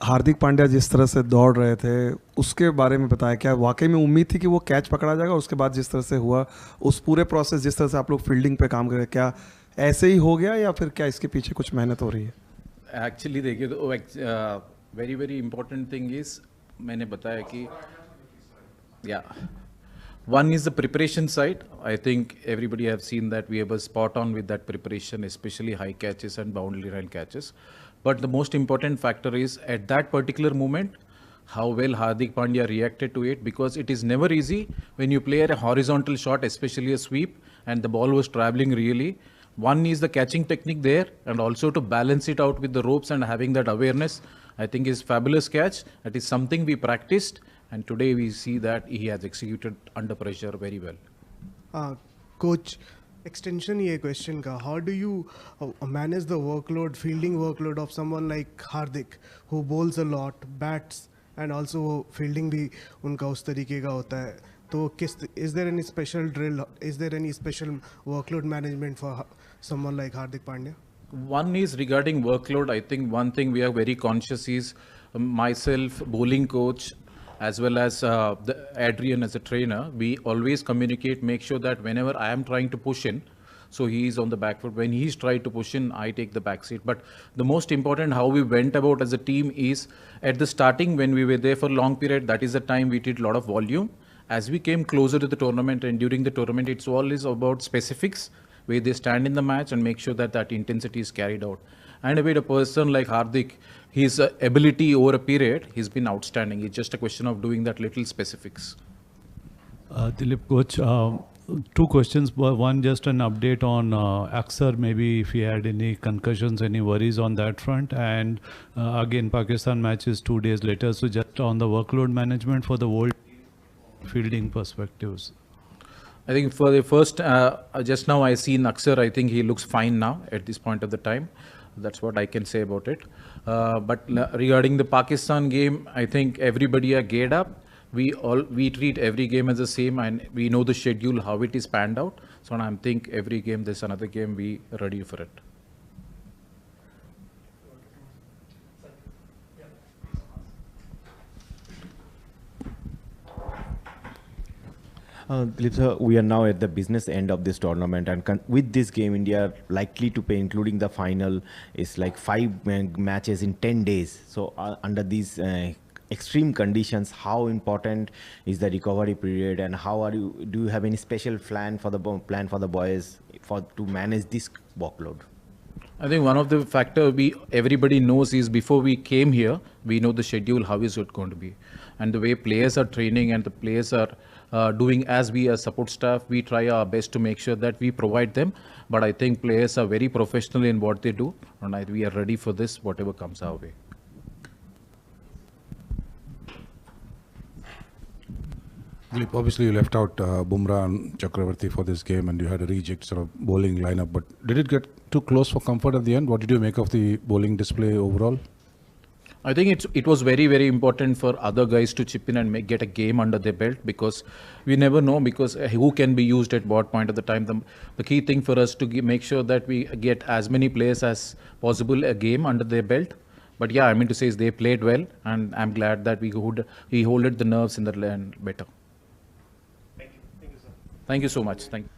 हार्दिक पांड्या जिस तरह से दौड़ रहे थे उसके बारे में बताया, क्या वाकई में उम्मीद थी कि वो कैच पकड़ा जाएगा? उसके बाद जिस तरह से हुआ उस पूरे प्रोसेस, जिस तरह से आप लोग फील्डिंग पे काम कर रहे हैं, क्या ऐसे ही हो गया या फिर क्या इसके पीछे कुछ मेहनत हो रही है? एक्चुअली देखिए तो very very important thing is, मैंने बताया कि या one is the preparation side. I think everybody have seen that we were spot on with that preparation, especially high catches and boundary line catches. But the most important factor is at that particular moment, how well Hardik Pandya reacted to it, because it is never easy when you play a horizontal shot, especially a sweep, and the ball was traveling really. One is the catching technique there, and also to balance it out with the ropes and having that awareness, I think is fabulous catch. That is something we practiced, and today we see that he has executed under pressure very well. Coach, extension ये question का, how do you manage the workload, fielding workload of someone like Hardik, who bowls a lot, bats, and also fielding भी उनका उस तरीके का होता है? तो is there any special drill, is there any special workload management for someone like Hardik Pandya? One is regarding workload. I think one thing we are very conscious is myself, bowling coach, as well as Adrian as a trainer, we always communicate, make sure that whenever I am trying to push in, so he is on the back foot. When he's trying to push in, I take the back seat. But the most important, how we went about as a team is, at the starting, when we were there for a long period, that is the time we did a lot of volume. As we came closer to the tournament, and during the tournament, it's always about specifics, where they stand in the match and make sure that that intensity is carried out. And with a person like Hardik, his ability over a period, he's been outstanding. It's just a question of doing that little specifics. Dillip, coach, two questions. One, just an update on Aksar, maybe if he had any concussions, any worries on that front. And again, Pakistan match is 2 days later. So just on the workload management for the world fielding perspectives. I think for the first, just now I seen Aksar, I think he looks fine now at this point of the time. That's what I can say about it. But regarding the Pakistan game, I think everybody are geared up. We treat every game as the same, and we know the schedule, how it is panned out. So I think every game, there's another game, we are ready for it. Dilip sir, we are now at the business end of this tournament, and with this game, India are likely to play, including the final, is like 5 matches in 10 days. So under these extreme conditions, how important is the recovery period, and how are you? Do you have any special plan for the boys to manage this workload? I think one of the factor everybody knows is, before we came here, we know the schedule, how is it going to be, and the way players are training and the players are doing, as we as support staff, we try our best to make sure that we provide them. But I think players are very professional in what they do, and we are ready for this, whatever comes our way. Obviously, you left out Bumrah and Chakravarti for this game, and you had a reject sort of bowling lineup. But did it get too close for comfort at the end? What did you make of the bowling display overall? I think it was very, very important for other guys to chip in and get a game under their belt, because we never know who can be used at what point of the time. The key thing for us to make sure that we get as many players as possible a game under their belt. But yeah, I mean to say is they played well, and I'm glad that he holded the nerves in the land better. Thank you, sir. Thank you so much. Thank you.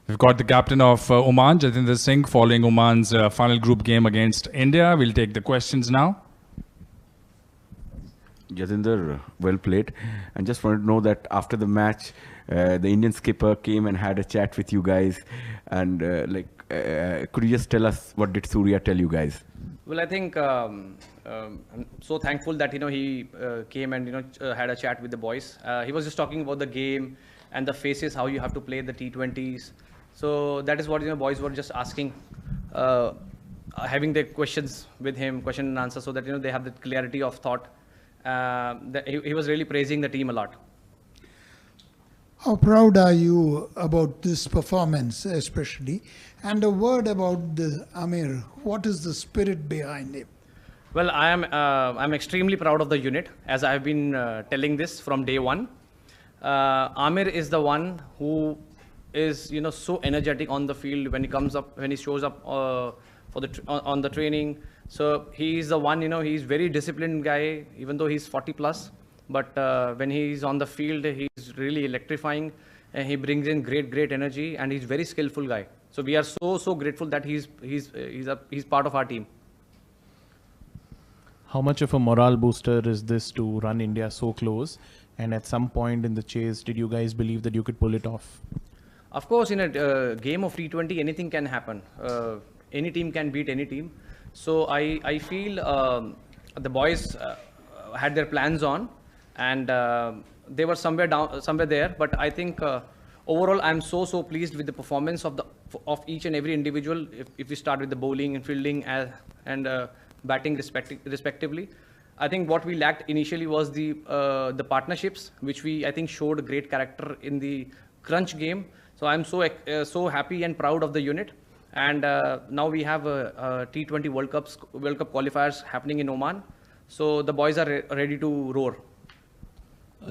We've got the captain of Oman, Jatinder Singh, following Oman's final group game against India. We'll take the questions now. Jatinder, well played. And just wanted to know that after the match, the Indian skipper came and had a chat with you guys. And could you just tell us, what did Surya tell you guys? Well, I think I'm so thankful that he came and had a chat with the boys. He was just talking about the game and the phases, how you have to play the T20s. So that is what boys were just asking, having their questions with him, question and answer, so that they have the clarity of thought. He was really praising the team a lot. How proud are you about this performance, especially? And a word about the Amir. What is the spirit behind him? Well, I'm extremely proud of the unit, as I've been telling this from day one. Amir is the one who is so energetic on the field when he comes up, when he shows up on the training. So he is the one, he's very disciplined guy, even though he's 40 plus. But when he's on the field, he's really electrifying. And he brings in great energy, and he's very skillful guy. So we are so grateful that he's part of our team. How much of a morale booster is this to run India so close? And at some point in the chase, did you guys believe that you could pull it off? Of course, in a game of T20, anything can happen. Any team can beat any team. So I feel the boys had their plans on, and they were somewhere there. But I think overall, I'm so pleased with the performance of each and every individual. If we start with the bowling and fielding and batting respectively, I think what we lacked initially was the partnerships, which I think showed great character in the crunch game. So I'm so happy and proud of the unit. And now we have T20 World Cup qualifiers happening in Oman. So the boys are ready to roar.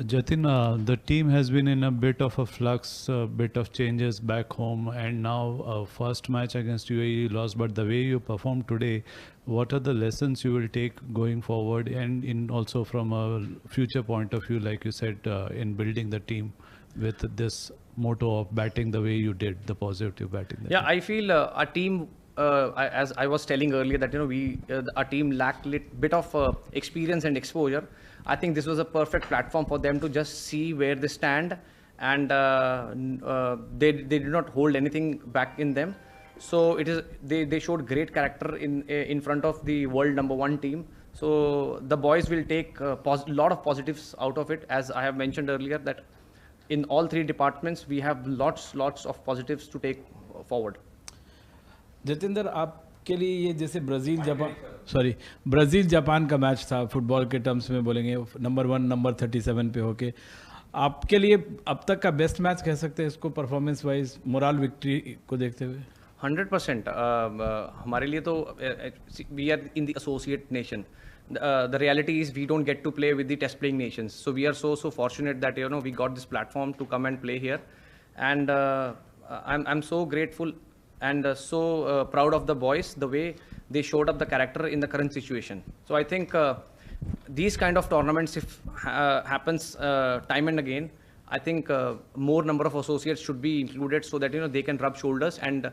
Jatin, the team has been in a bit of a flux, a bit of changes back home, and now first match against UAE lost. But the way you performed today, what are the lessons you will take going forward, and in also from a future point of view, like you said, in building the team with this motto of batting the way you did, the positive batting? Yeah, I feel our team, as I was telling earlier, that our team lacked a bit of experience and exposure. I think this was a perfect platform for them to just see where they stand, and they did not hold anything back in them. So they showed great character in front of the world #1 team. So the boys will take a lot of positives out of it, as I have mentioned earlier, that in all three departments we have lots of positives to take forward. Jatinder, आपके लिए ये जैसे Brazil Japan का match था, football के terms में बोलेंगे, number 1 number 37 पे होके, आपके लिए अब तक का बेस्ट मैच कह सकते हैं इसको, परफॉर्मेंस वाइज, मोरल विक्ट्री को देखते हुए? 100%. हमारे लिए तो we are in the associate nation. The reality is we don't get to play with the test playing nations. So we are so fortunate that we got this platform to come and play here, and I'm so grateful and so proud of the boys, the way they showed up the character in the current situation. So I think these kind of tournaments, if happens time and again, I think more number of associates should be included, so that they can rub shoulders and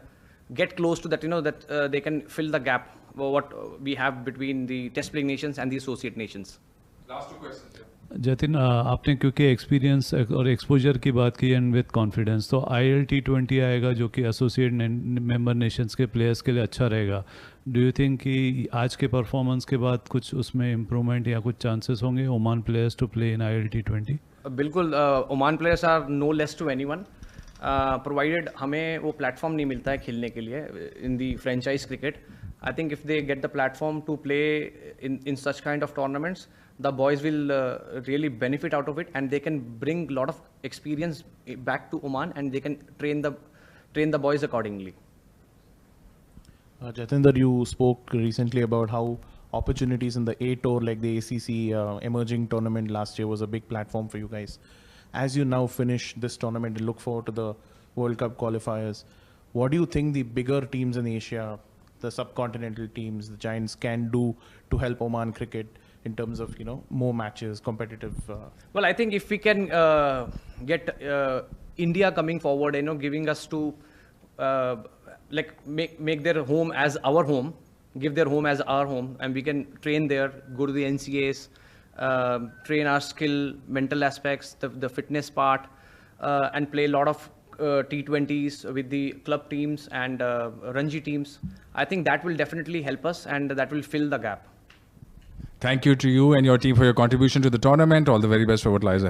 get close to that, that they can fill the gap what we have between the test playing nations and the associate nations. Last 2 questions. Jatin, आपने क्योंकि experience और exposure की बात की and with confidence, तो ILT20 आएगा जो कि एसोसिएट मेंबर नेशंस के प्लेयर्स के लिए अच्छा रहेगा. डू यू थिंक कि आज के परफॉर्मेंस के बाद कुछ उसमें इम्प्रूवमेंट या कुछ चांसेस होंगे Oman players to play in ILT20? बिल्कुल, Oman players are no less to anyone, provided हमें वो प्लेटफॉर्म नहीं मिलता है खेलने के लिए in the franchise cricket. I think if they get the platform to play in such kind of tournaments, the boys will really benefit out of it, and they can bring a lot of experience back to Oman, and they can train the boys accordingly. Jatinder, you spoke recently about how opportunities in the A Tour, like the ACC emerging tournament last year, was a big platform for you guys. As you now finish this tournament and look forward to the World Cup qualifiers, what do you think the bigger teams in Asia, the subcontinental teams, the giants, can do to help Oman cricket in terms of more matches, competitive? Well, I think if we can get India coming forward, giving us to make their home as our home, give their home as our home, and we can train there, go to the NCAs, train our skill, mental aspects, the fitness part, and play a lot of T20s with the club teams and Ranji teams. I think that will definitely help us, and that will fill the gap. Thank you to you and your team for your contribution to the tournament. All the very best for what lies ahead.